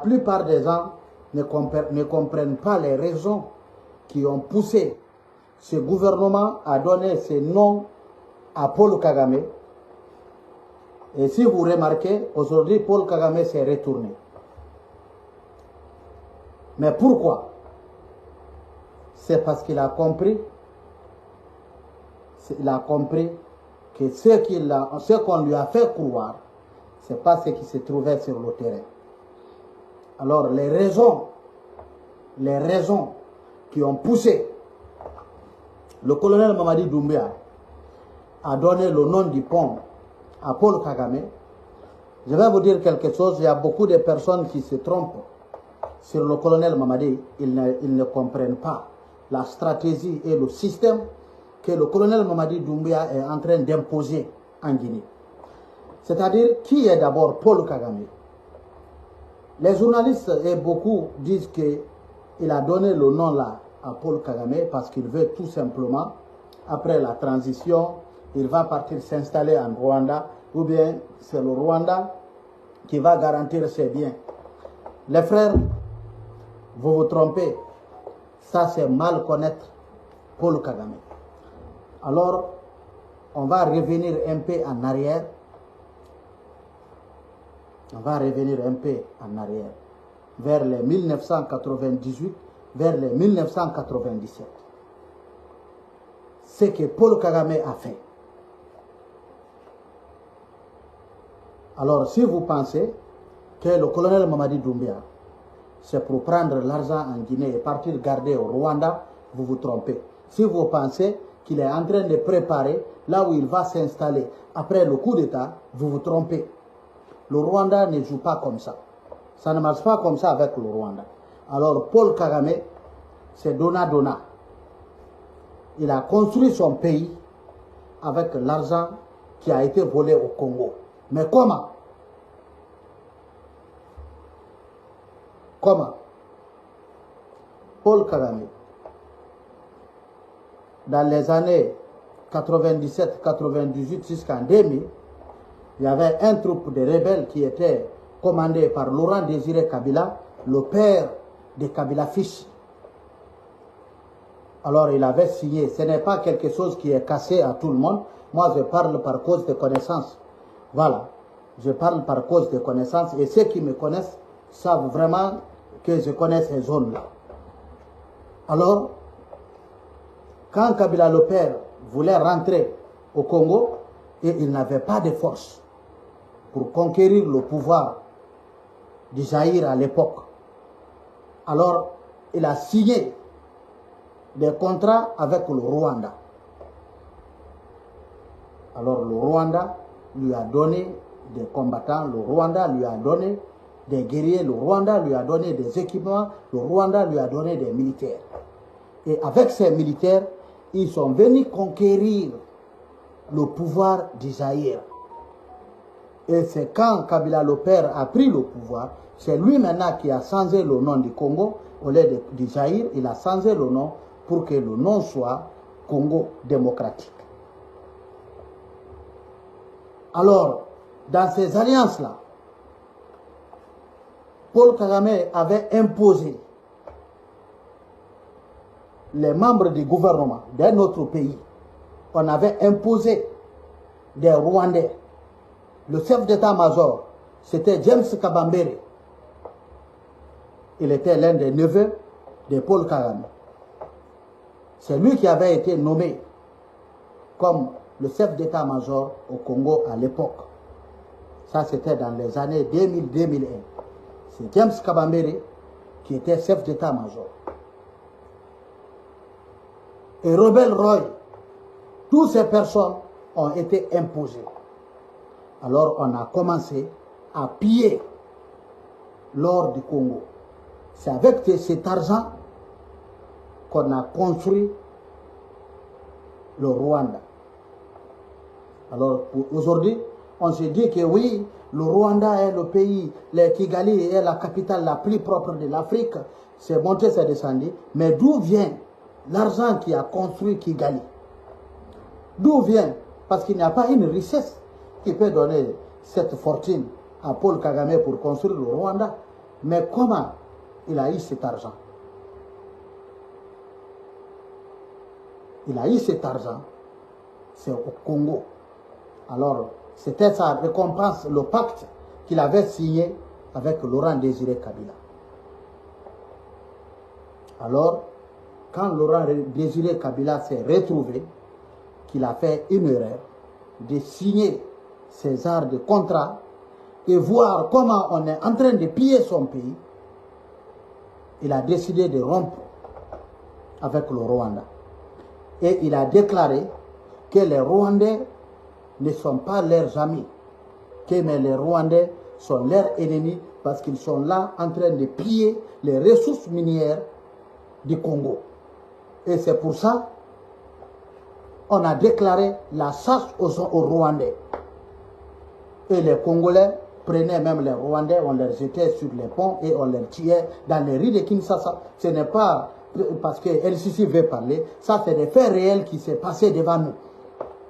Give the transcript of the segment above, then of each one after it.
plupart des gens ne comprennent pas les raisons qui ont poussé ce gouvernement à donner ce nom à Paul Kagame. Et si vous remarquez, aujourd'hui, Paul Kagame s'est retourné. Mais pourquoi? C'est parce qu'il a compris, que ce qu'on lui a fait croire, ce n'est pas ce qui se trouvait sur le terrain. Alors les raisons qui ont poussé le colonel Mamadi Doumbouya à donner le nom du pont à Paul Kagame, je vais vous dire quelque chose, il y a beaucoup de personnes qui se trompent sur le colonel Mamadi, ils ne comprennent pas la stratégie et le système que le colonel Mamadi Doumbouya est en train d'imposer en Guinée. C'est-à-dire, qui est d'abord Paul Kagame? Les journalistes et beaucoup disent qu'il a donné le nom là à Paul Kagame parce qu'il veut tout simplement, après la transition, il va partir s'installer en Rwanda, ou bien c'est le Rwanda qui va garantir ses biens. Les frères, vous vous trompez. Ça, c'est mal connaître Paul Kagame. Alors, on va revenir un peu en arrière. Vers les 1998, vers les 1997. Ce que Paul Kagame a fait. Alors, si vous pensez que le colonel Mamadi Doumbouya, c'est pour prendre l'argent en Guinée et partir garder au Rwanda, vous vous trompez. Si vous pensez qu'il est en train de préparer là où il va s'installer après le coup d'État, vous vous trompez. Le Rwanda ne joue pas comme ça. Ça ne marche pas comme ça avec le Rwanda. Alors Paul Kagame, c'est donna-donna. Il a construit son pays avec l'argent qui a été volé au Congo. Mais comment? Comment? Paul Kagame, dans les années 97, 98 jusqu'en 2000, il y avait un groupe de rebelles qui était commandé par Laurent Désiré Kabila, le père de Kabila Fish. Alors il avait signé. Ce n'est pas quelque chose qui est cassé à tout le monde. Moi, je parle par cause de connaissances. Voilà. Je parle par cause de connaissances. Et ceux qui me connaissent savent vraiment que je connais ces zones-là. Alors, quand Kabila le père voulait rentrer au Congo, et il n'avait pas de force pour conquérir le pouvoir du Zaïre à l'époque, alors il a signé des contrats avec le Rwanda. Alors le Rwanda lui a donné des combattants, le Rwanda lui a donné des guerriers, le Rwanda lui a donné des équipements, le Rwanda lui a donné des militaires. Et avec ces militaires, ils sont venus conquérir le pouvoir du Zaïre. Et c'est quand Kabila le père a pris le pouvoir, c'est lui maintenant qui a changé le nom du Congo, au lieu du Zaïre, il a changé le nom pour que le nom soit Congo démocratique. Alors, dans ces alliances-là, Paul Kagame avait imposé les membres du gouvernement d'un autre pays. On avait imposé des Rwandais. Le chef d'état-major, c'était James Kabambere. Il était l'un des neveux de Paul Kagame. C'est lui qui avait été nommé comme le chef d'état-major au Congo à l'époque. Ça, c'était dans les années 2000-2001. C'est James Kabambere qui était chef d'état-major. Et Robert Roy, toutes ces personnes ont été imposées. Alors on a commencé à piller l'or du Congo. C'est avec cet argent qu'on a construit le Rwanda. Alors aujourd'hui, on se dit que oui, le Rwanda est le pays, le Kigali est la capitale la plus propre de l'Afrique. C'est monté, c'est descendu. Mais d'où vient l'argent qui a construit Kigali? D'où vient? Parce qu'il n'y a pas une richesse qui peut donner cette fortune à Paul Kagame pour construire le Rwanda. Mais comment il a eu cet argent? Il a eu cet argent, c'est au Congo. Alors, c'était sa récompense, le pacte qu'il avait signé avec Laurent Désiré Kabila. Alors, quand Laurent Désiré Kabila s'est retrouvé, qu'il a fait une erreur de signer ces genres de contrats et voir comment on est en train de piller son pays, il a décidé de rompre avec le Rwanda. Et il a déclaré que les Rwandais ne sont pas leurs amis, que les Rwandais sont leurs ennemis parce qu'ils sont là en train de piller les ressources minières du Congo. Et c'est pour ça qu'on a déclaré la chasse aux Rwandais. Et les Congolais prenaient même les Rwandais, on les jetait sur les ponts et on les tuait dans les rues de Kinshasa. Ce n'est pas parce que LCC veut parler, ça c'est des faits réels qui s'est passé devant nous.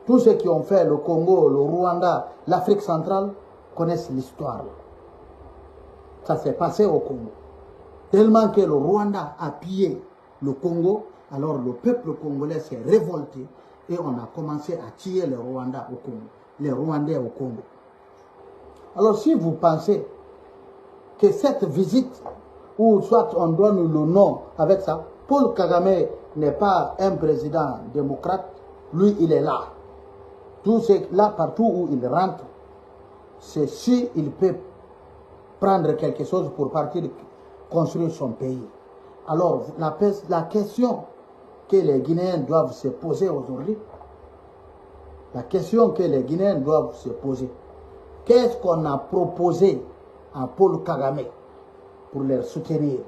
Tous ceux qui ont fait le Congo, le Rwanda, l'Afrique centrale connaissent l'histoire. Ça s'est passé au Congo. Tellement que le Rwanda a pillé le Congo, alors le peuple congolais s'est révolté et on a commencé à tuer les Rwandais au Congo, les Rwandais au Congo. Alors si vous pensez que cette visite, ou soit on donne le nom avec ça, Paul Kagame n'est pas un président démocrate, lui il est là. Tout c'est là partout où il rentre, c'est si il peut prendre quelque chose pour partir construire son pays. Alors la question que les Guinéens doivent se poser aujourd'hui, la question que les Guinéens doivent se poser, qu'est-ce qu'on a proposé à Paul Kagame pour les soutenir?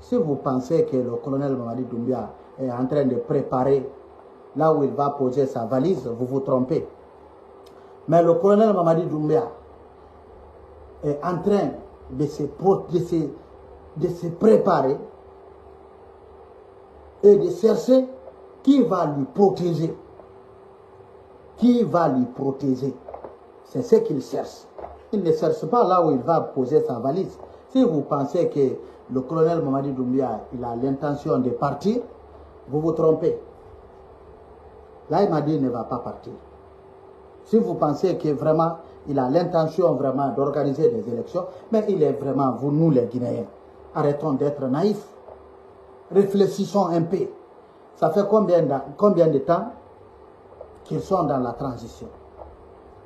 Si vous pensez que le colonel Mamadi Doumbia est en train de préparer là où il va poser sa valise, vous vous trompez. Mais le colonel Mamadi Doumbia est en train de se préparer et de chercher qui va lui protéger. Qui va lui protéger? C'est ce qu'il cherche. Il ne cherche pas là où il va poser sa valise. Si vous pensez que le colonel Mamadi Doumbia il a l'intention de partir, vous vous trompez. Là, il m'a dit qu'il ne va pas partir. Si vous pensez que vraiment, il a l'intention vraiment d'organiser des élections, mais il est vraiment, vous, nous les Guinéens, arrêtons d'être naïfs. Réfléchissons un peu. Ça fait combien de temps qu'ils sont dans la transition?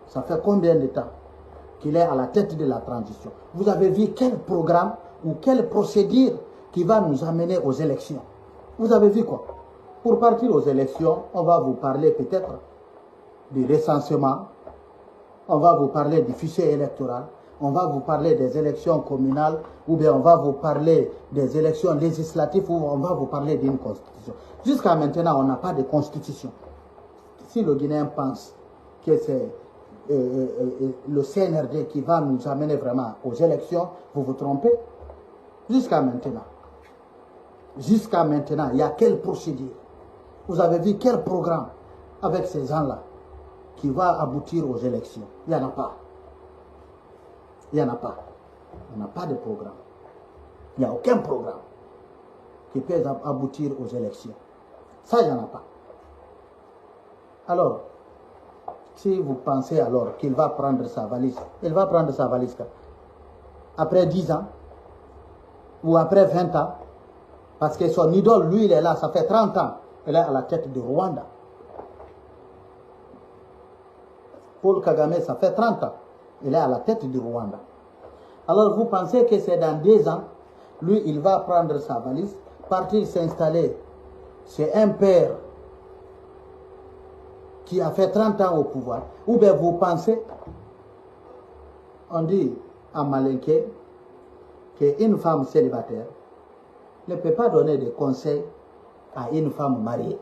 Ça fait combien de temps qu'il est à la tête de la transition? Vous avez vu quel programme ou quelle procédure qui va nous amener aux élections? Vous avez vu quoi? Pour partir aux élections, on va vous parler peut-être du recensement, on va vous parler du fichier électoral, on va vous parler des élections communales, ou bien on va vous parler des élections législatives, ou on va vous parler d'une constitution. Jusqu'à maintenant, on n'a pas de constitution. Si le Guinéen pense que c'est le CNRD qui va nous amener vraiment aux élections, vous vous trompez. Jusqu'à maintenant, il y a quelle procédure? Vous avez vu quel programme avec ces gens-là qui va aboutir aux élections? Il n'y en a pas. Il n'y en a pas. On n'a pas de programme. Il n'y a aucun programme qui peut aboutir aux élections. Ça, il n'y en a pas. Alors, si vous pensez alors qu'il va prendre sa valise, il va prendre sa valise après 10 ans ou après 20 ans, parce que son idole, lui, il est là, ça fait 30 ans, il est à la tête du Rwanda. Paul Kagame, ça fait 30 ans, il est à la tête du Rwanda. Alors vous pensez que c'est dans 10 ans, lui, il va prendre sa valise, partir s'installer chez un père qui a fait 30 ans au pouvoir, ou bien vous pensez, on dit à Malinké, qu'une femme célibataire ne peut pas donner des conseils à une femme mariée.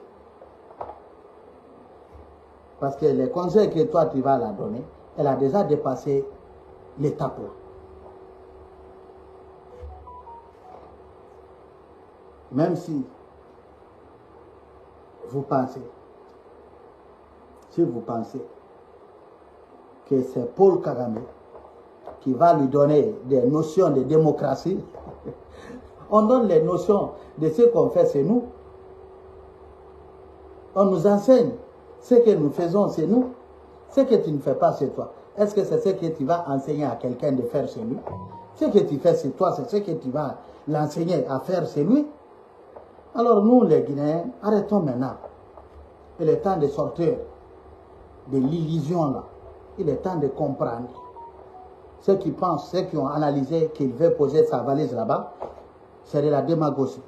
Parce que les conseils que toi tu vas la donner, elle a déjà dépassé l'étape là. Même si vous pensez que c'est Paul Kagame qui va lui donner des notions de démocratie. On donne les notions de ce qu'on fait, c'est nous. On nous enseigne. Ce que nous faisons, c'est nous. Ce que tu ne fais pas, c'est toi. Est-ce que c'est ce que tu vas enseigner à quelqu'un de faire chez lui? Ce que tu fais, c'est toi. C'est ce que tu vas l'enseigner à faire, c'est lui. Alors nous, les Guinéens, arrêtons maintenant. Il est temps de sortir de l'illusion là. Il est temps de comprendre. Ceux qui pensent, ceux qui ont analysé qu'il veut poser sa valise là-bas, c'est de la démagogie.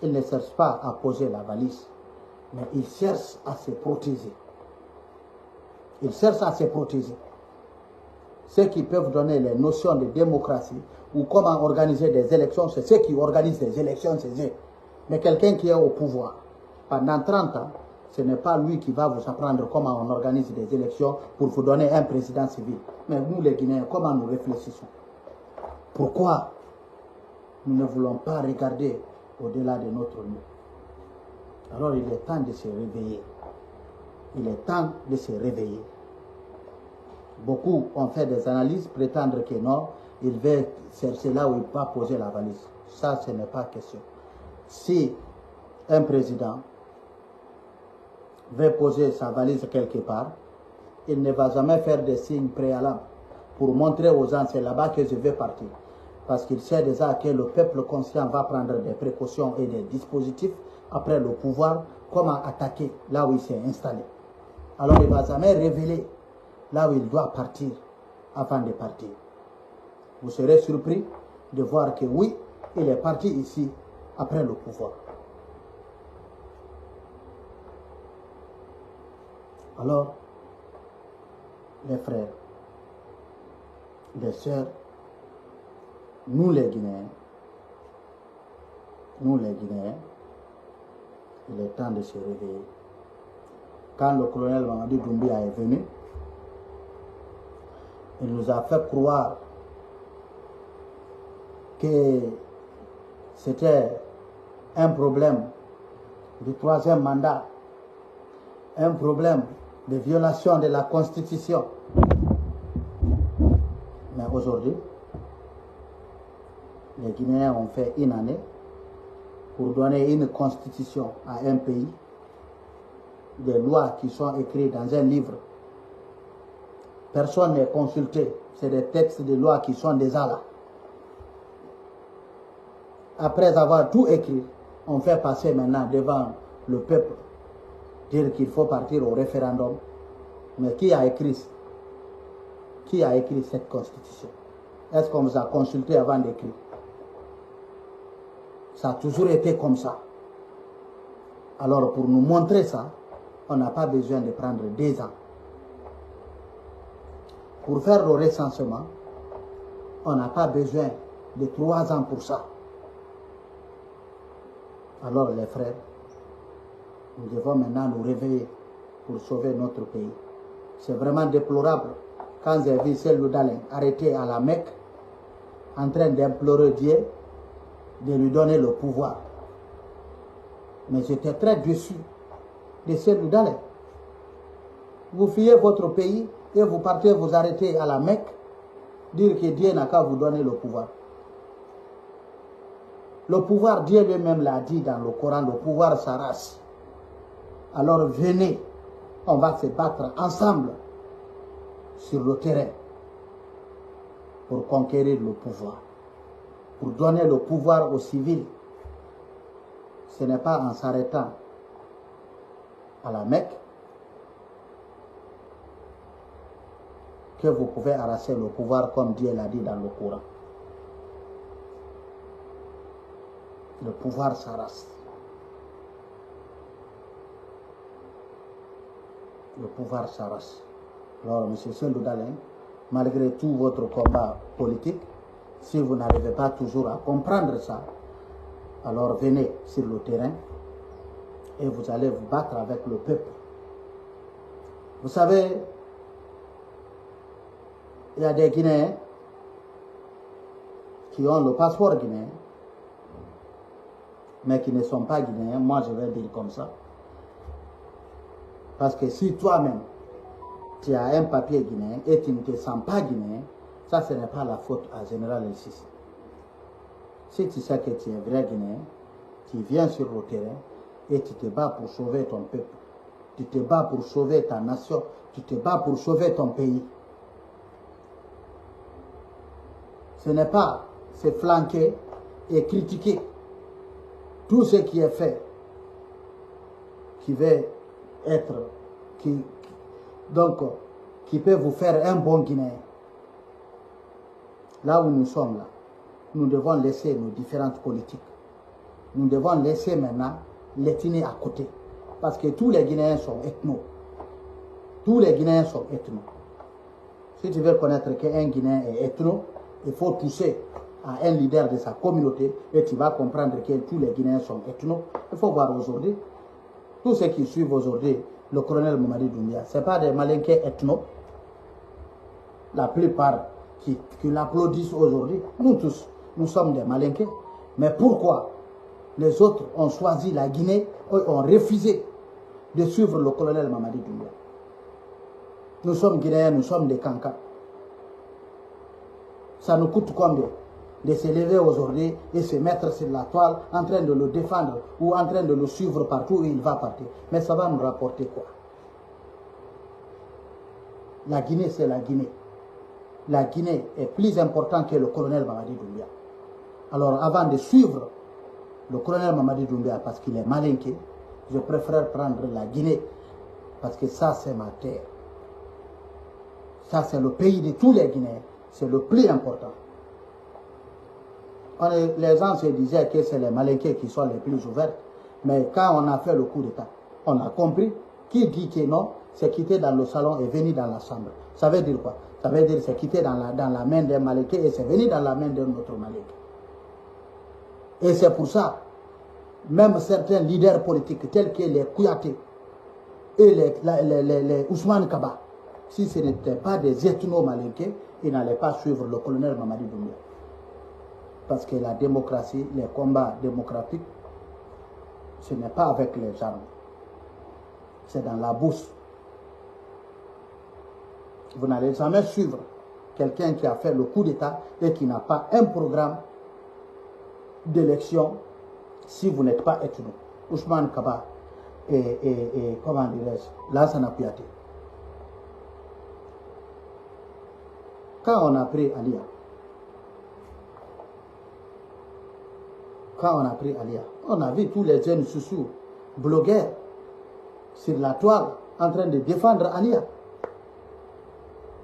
Ils ne cherchent pas à poser la valise, mais ils cherchent à se protéger. Ils cherchent à se protéger. Ceux qui peuvent donner les notions de démocratie ou comment organiser des élections, c'est ceux qui organisent des élections, c'est eux. Mais quelqu'un qui est au pouvoir pendant 30 ans, ce n'est pas lui qui va vous apprendre comment on organise des élections pour vous donner un président civil. Mais nous, les Guinéens, comment nous réfléchissons? Pourquoi nous ne voulons pas regarder au-delà de notre nez? Alors il est temps de se réveiller. Il est temps de se réveiller. Beaucoup ont fait des analyses, prétendre que non, il va chercher là où il va poser la valise. Ça, ce n'est pas question. Si un président veut poser sa valise quelque part, il ne va jamais faire des signes préalables pour montrer aux gens c'est là-bas que je vais partir. Parce qu'il sait déjà que le peuple conscient va prendre des précautions et des dispositifs après le pouvoir, comment attaquer là où il s'est installé. Alors il ne va jamais révéler là où il doit partir avant de partir. Vous serez surpris de voir que oui, il est parti ici après le pouvoir. Alors, les frères, les sœurs, nous les Guinéens, il est temps de se réveiller. Quand le colonel Mamadi Doumbia est venu, il nous a fait croire que c'était un problème du troisième mandat, un problème de violation de la Constitution. Mais aujourd'hui, les Guinéens ont fait une année pour donner une constitution à un pays, des lois qui sont écrites dans un livre. Personne n'est consulté, c'est des textes de loi qui sont déjà là. Après avoir tout écrit, on fait passer maintenant devant le peuple, dire qu'il faut partir au référendum. Mais qui a écrit cette constitution? Est-ce qu'on vous a consulté avant d'écrire? Ça a toujours été comme ça. Alors pour nous montrer ça, on n'a pas besoin de prendre 2 ans. Pour faire le recensement, on n'a pas besoin de 3 ans pour ça. Alors les frères, nous devons maintenant nous réveiller pour sauver notre pays. C'est vraiment déplorable quand j'ai vu Cellou Dalein arrêté à la Mecque en train d'implorer Dieu de lui donner le pouvoir. Mais j'étais très déçu de Cellou Dalein. Vous fuyez votre pays et vous partez vous arrêter à la Mecque, dire que Dieu n'a qu'à vous donner le pouvoir. Le pouvoir, Dieu lui-même l'a dit dans le Coran, le pouvoir s'arrache. Alors venez, on va se battre ensemble sur le terrain pour conquérir le pouvoir, pour donner le pouvoir aux civils. Ce n'est pas en s'arrêtant à la Mecque que vous pouvez arracher le pouvoir comme Dieu l'a dit dans le Coran. Le pouvoir s'arrache. Le pouvoir s'arrache. Alors, M. Cellou Dalein, malgré tout votre combat politique, si vous n'arrivez pas toujours à comprendre ça, alors venez sur le terrain et vous allez vous battre avec le peuple. Vous savez, il y a des Guinéens qui ont le passeport guinéen, mais qui ne sont pas Guinéens, moi je vais dire comme ça. Parce que si toi-même, tu as un papier guinéen et tu ne te sens pas guinéen, Ça, ce n'est pas la faute à Général El Sisi. Si tu sais que tu es un vrai Guinéen, tu viens sur le terrain et tu te bats pour sauver ton peuple. Tu te bats pour sauver ta nation. Tu te bats pour sauver ton pays. Ce n'est pas se flanquer et critiquer tout ce qui est fait, qui va être, qui peut vous faire un bon Guinéen. Là où nous sommes là, nous devons laisser nos différentes politiques. Nous devons laisser maintenant l'ethnie à côté. Parce que tous les Guinéens sont ethnos. Tous les Guinéens sont ethnos. Si tu veux connaître qu'un Guinéen est ethno, il faut toucher à un leader de sa communauté et tu vas comprendre que tous les Guinéens sont ethnos. Il faut voir aujourd'hui, tous ceux qui suivent aujourd'hui le colonel Mamadi Doumbia, ce n'est pas des Malinqués ethnos. La plupart qui l'applaudissent aujourd'hui, nous tous, nous sommes des Malinqués. Mais pourquoi les autres ont choisi la Guinée et ont refusé de suivre le colonel Mamadi Doumbia? Nous sommes Guinéens, nous sommes des Kankas. Ça nous coûte combien de se lever aujourd'hui et se mettre sur la toile en train de le défendre ou en train de le suivre partout où il va partir? Mais ça va nous rapporter quoi? La Guinée, c'est la Guinée. La Guinée est plus importante que le colonel Mamadi Doumbia. Alors avant de suivre le colonel Mamadi Doumbia parce qu'il est malinqué, je préfère prendre la Guinée parce que ça c'est ma terre. Ça c'est le pays de tous les Guinéens. C'est le plus important. Les gens se disaient que c'est les malinqués qui sont les plus ouverts. Mais quand on a fait le coup d'État, on a compris. Qui dit que non, c'est quitté dans le salon et venu dans la chambre. Ça veut dire quoi? Ça veut dire c'est quitté dans la main d'un malinqué et c'est venu dans la main d'un autre malinqué. Et c'est pour ça, même certains leaders politiques tels que les Kouyaté et les Ousmane Kaba, si ce n'étaient pas des ethno-malinqués, ils n'allaient pas suivre le colonel Mamadi Doumbia. Parce que la démocratie, les combats démocratiques, ce n'est pas avec les armes. C'est dans la bourse. Vous n'allez jamais suivre quelqu'un qui a fait le coup d'État et qui n'a pas un programme d'élection si vous n'êtes pas ethno. Ousmane Kaba et comment dirais-je, Lansana Kouyaté. Quand on a pris Alia, on a vu tous les jeunes sous blogueurs sur la toile en train de défendre Alia.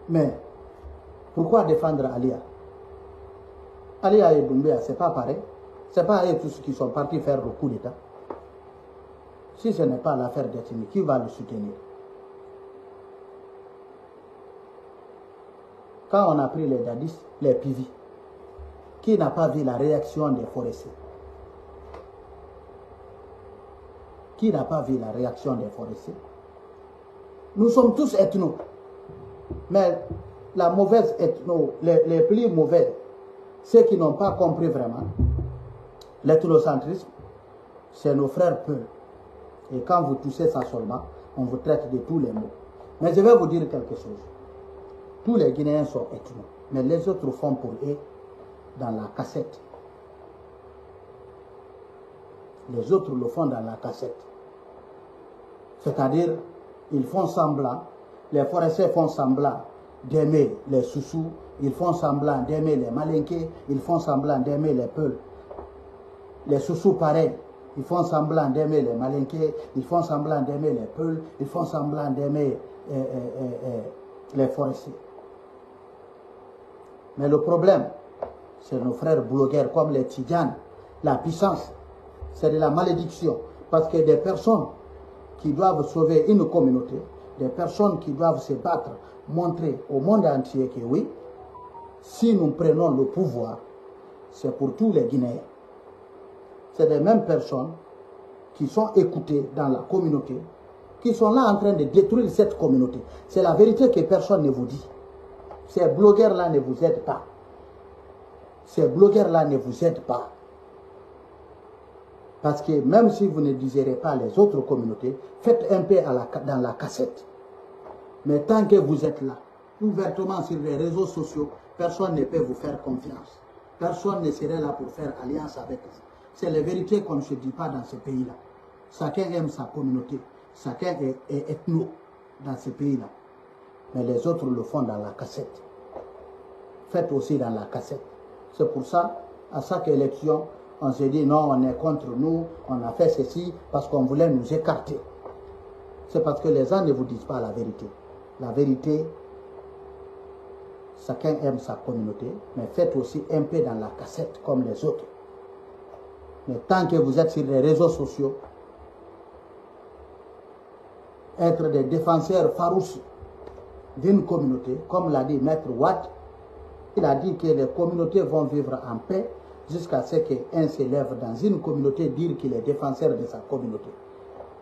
Mais pourquoi défendre Alia? Alia et Doumbia, c'est pas pareil. C'est pas eux tous qui sont partis faire le coup d'État. Si ce n'est pas l'affaire d'ethnie, qui va le soutenir? Quand on a pris les dadis, les pivis, qui n'a pas vu la réaction des forestiers? Qui n'a pas vu la réaction des forestiers? Nous sommes tous ethnos. Mais la mauvaise ethno, les plus mauvais, ceux qui n'ont pas compris vraiment l'ethnocentrisme, c'est nos frères peu. Et quand vous touchez ça seulement, on vous traite de tous les mots. Mais je vais vous dire quelque chose. Tous les Guinéens sont ethnos, mais les autres font pour eux dans la cassette. Les autres le font dans la cassette. C'est-à-dire, ils font semblant, les forestiers font semblant d'aimer les Soussous, ils font semblant d'aimer les Malinqués, ils font semblant d'aimer les Peuls. Les Soussous, pareil, ils font semblant d'aimer les Malinqués, ils font semblant d'aimer les Peuls, ils font semblant d'aimer les forestiers. Mais le problème, c'est nos frères blogueurs comme les Tidjanes. La puissance, c'est de la malédiction. Parce que des personnes qui doivent sauver une communauté, des personnes qui doivent se battre, montrer au monde entier que oui, si nous prenons le pouvoir, c'est pour tous les Guinéens. C'est les mêmes personnes qui sont écoutées dans la communauté, qui sont là en train de détruire cette communauté. C'est la vérité que personne ne vous dit. Ces blogueurs-là ne vous aident pas. Ces blogueurs-là ne vous aident pas. Parce que même si vous ne désirez pas les autres communautés, faites un peu dans la cassette. Mais tant que vous êtes là, ouvertement sur les réseaux sociaux, personne ne peut vous faire confiance. Personne ne serait là pour faire alliance avec vous. C'est la vérité qu'on ne se dit pas dans ce pays-là. Chacun aime sa communauté. Chacun est ethno dans ce pays-là. Mais les autres le font dans la cassette. Faites aussi dans la cassette. C'est pour ça, à chaque élection, on se dit non, on est contre nous, on a fait ceci parce qu'on voulait nous écarter. C'est parce que les gens ne vous disent pas la vérité. La vérité, chacun aime sa communauté, mais faites aussi un peu dans la cassette comme les autres. Mais tant que vous êtes sur les réseaux sociaux, être des défenseurs farouches d'une communauté, comme l'a dit Maître Watt, il a dit que les communautés vont vivre en paix jusqu'à ce qu'un s'élève dans une communauté dire qu'il est défenseur de sa communauté.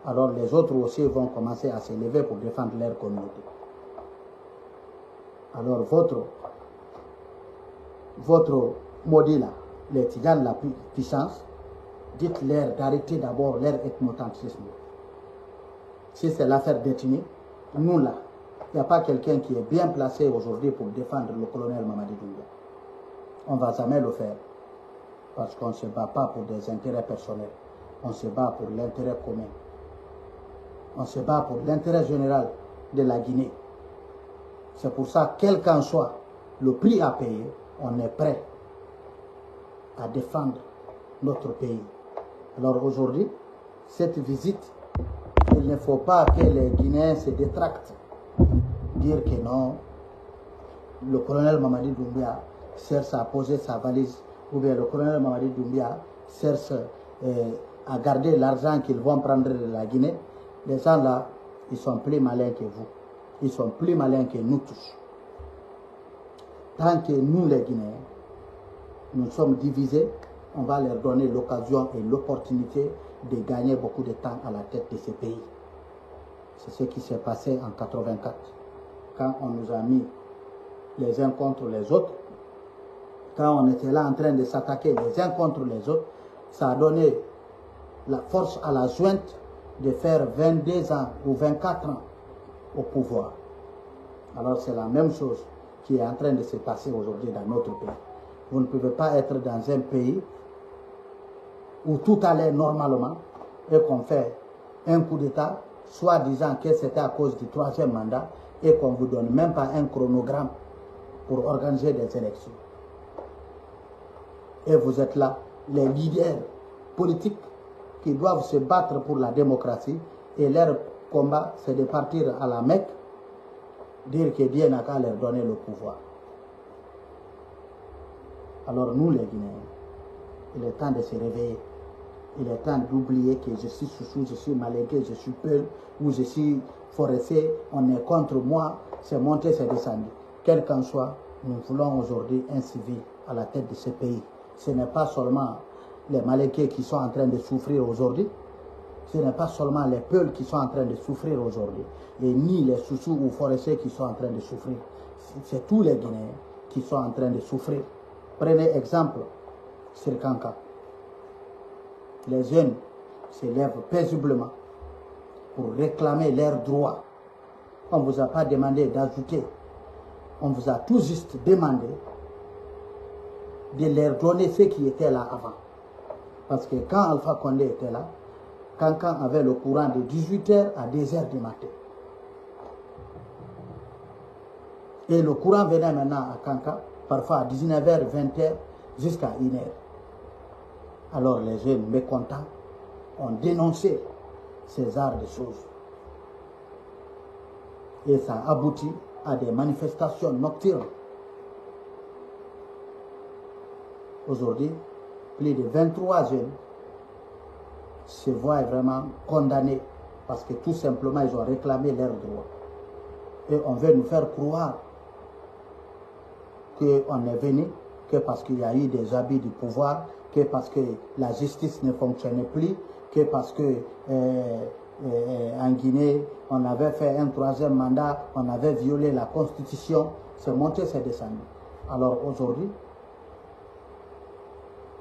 Alors les autres aussi vont commencer à s'élever pour défendre leur communauté. Alors votre maudit là, les Tidianes la puissance, dites-leur d'arrêter d'abord leur ethnocentrisme. Si c'est l'affaire d'ethnie, nous là, il n'y a pas quelqu'un qui est bien placé aujourd'hui pour défendre le colonel Mamadi Doumbouya. On ne va jamais le faire. Parce qu'on ne se bat pas pour des intérêts personnels. On se bat pour l'intérêt commun. On se bat pour l'intérêt général de la Guinée. C'est pour ça, quel qu'en soit le prix à payer, on est prêt à défendre notre pays. Alors aujourd'hui, cette visite, il ne faut pas que les Guinéens se détractent. Dire que non, le colonel Mamadi Doumbouya cherche à poser sa valise, ou bien le colonel Mamadi Doumbouya cherche à garder l'argent qu'ils vont prendre de la Guinée. Les gens là, ils sont plus malins que vous. Ils sont plus malins que nous tous. Tant que nous les Guinéens, nous sommes divisés, on va leur donner l'occasion et l'opportunité de gagner beaucoup de temps à la tête de ce pays. C'est ce qui s'est passé en 1984. Quand on nous a mis les uns contre les autres, quand on était là en train de s'attaquer les uns contre les autres, ça a donné la force à la junte de faire 22 ans ou 24 ans au pouvoir. Alors c'est la même chose qui est en train de se passer aujourd'hui dans notre pays. Vous ne pouvez pas être dans un pays où tout allait normalement et qu'on fait un coup d'État, soit disant que c'était à cause du troisième mandat et qu'on ne vous donne même pas un chronogramme pour organiser des élections. Et vous êtes là, les leaders politiques qui doivent se battre pour la démocratie et leur combat, c'est de partir à la Mecque, dire que Dieu n'a qu'à leur donner le pouvoir. Alors nous les Guinéens, il est temps de se réveiller. Il est temps d'oublier que je suis Soussou, je suis Malinké, je suis Peul, ou je suis Forestier, on est contre moi, c'est monté, c'est descendu. Quel qu'en soit, nous voulons aujourd'hui un civil à la tête de ce pays. Ce n'est pas seulement les Malinké qui sont en train de souffrir aujourd'hui, ce n'est pas seulement les Peuls qui sont en train de souffrir aujourd'hui, et ni les Soussou ou Forestiers qui sont en train de souffrir. C'est tous les Guinéens qui sont en train de souffrir. Prenez exemple sur Kanka. Les jeunes se lèvent paisiblement pour réclamer leurs droits. On ne vous a pas demandé d'ajouter. On vous a tout juste demandé de leur donner ce qui était là avant. Parce que quand Alpha Condé était là, Kankan avait le courant de 18h à 2h du matin. Et le courant venait maintenant à Kankan, parfois à 19h, 20h, jusqu'à 1h. Alors les jeunes mécontents ont dénoncé ces genres de choses. Et ça aboutit à des manifestations nocturnes. Aujourd'hui, plus de 23 jeunes se voient vraiment condamnés parce que tout simplement ils ont réclamé leurs droits. Et on veut nous faire croire qu'on est venu que parce qu'il y a eu des abus du pouvoir, que parce que la justice ne fonctionnait plus, que parce que en Guinée, on avait fait un troisième mandat, on avait violé la constitution, c'est monté, c'est descendu. Alors aujourd'hui,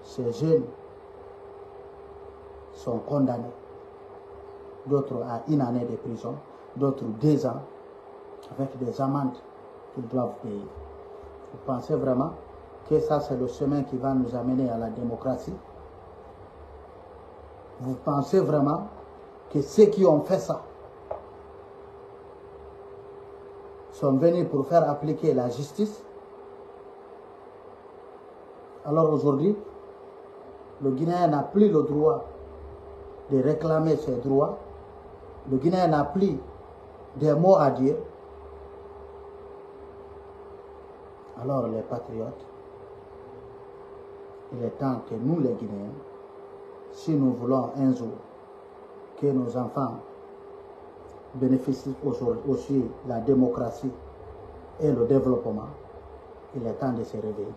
ces jeunes sont condamnés. D'autres à 1 année de prison, d'autres 2 ans, avec des amendes qu'ils doivent payer. Vous pensez vraiment que ça, c'est le chemin qui va nous amener à la démocratie? Vous pensez vraiment que ceux qui ont fait ça sont venus pour faire appliquer la justice? Alors aujourd'hui, le Guinéen n'a plus le droit de réclamer ses droits. Le Guinéen n'a plus des mots à dire. Alors les patriotes, il est temps que nous les Guinéens, si nous voulons un jour que nos enfants bénéficient aussi de la démocratie et le développement, il est temps de se réveiller.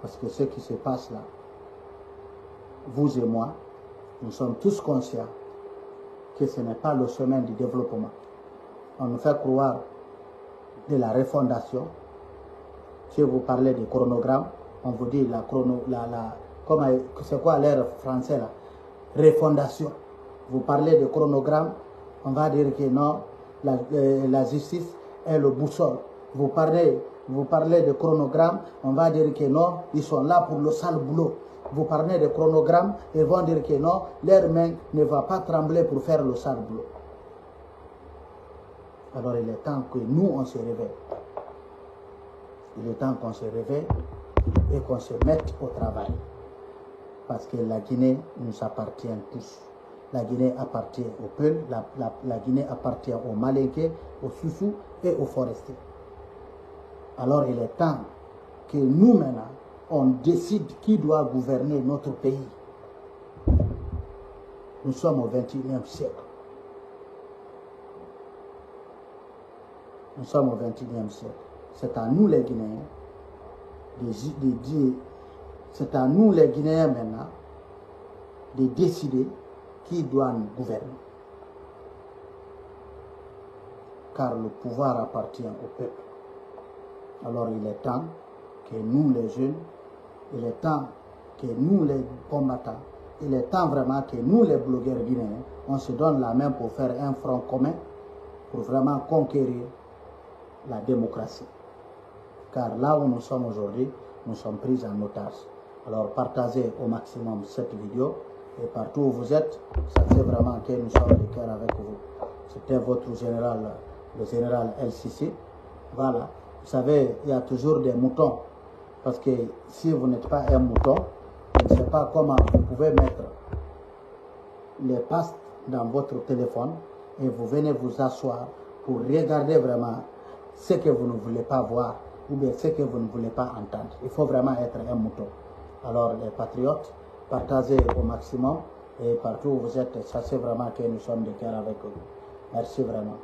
Parce que ce qui se passe là, vous et moi, nous sommes tous conscients que ce n'est pas le chemin du développement. On nous fait croire de la refondation. Si vous parlez du chronogramme, on vous dit c'est quoi l'air français là? Refondation. Vous parlez de chronogramme, on va dire que non, la justice est le boussole. Vous parlez de chronogramme, on va dire que non, ils sont là pour le sale boulot. Vous parlez de chronogramme, ils vont dire que non, leur main ne va pas trembler pour faire le sale boulot. Alors il est temps que nous, on se réveille. Il est temps qu'on se réveille et qu'on se mette au travail. Parce que la Guinée nous appartient tous. La Guinée appartient au Peul, la Guinée appartient aux Malinké, aux Soussous et aux Forestiers. Alors il est temps que nous maintenant, on décide qui doit gouverner notre pays. Nous sommes au XXIe siècle. Nous sommes au XXIe siècle. C'est à nous les Guinéens c'est à nous les Guinéens maintenant de décider qui doit nous gouverner. Car le pouvoir appartient au peuple. Alors il est temps que nous les jeunes, il est temps que nous les combattants, il est temps vraiment que nous les blogueurs guinéens, on se donne la main pour faire un front commun, pour vraiment conquérir la démocratie. Car là où nous sommes aujourd'hui, nous sommes pris en otage. Alors partagez au maximum cette vidéo et partout où vous êtes, sachez vraiment que nous sommes de cœur avec vous. C'était votre général, le général LCC. Voilà. Vous savez, il y a toujours des moutons. Parce que si vous n'êtes pas un mouton, je ne sais pas comment vous pouvez mettre les passes dans votre téléphone et vous venez vous asseoir pour regarder vraiment ce que vous ne voulez pas voir ou bien ce que vous ne voulez pas entendre. Il faut vraiment être un mouton. Alors les patriotes, partagez au maximum et partout où vous êtes, sachez vraiment que nous sommes de cœur avec vous. Merci vraiment.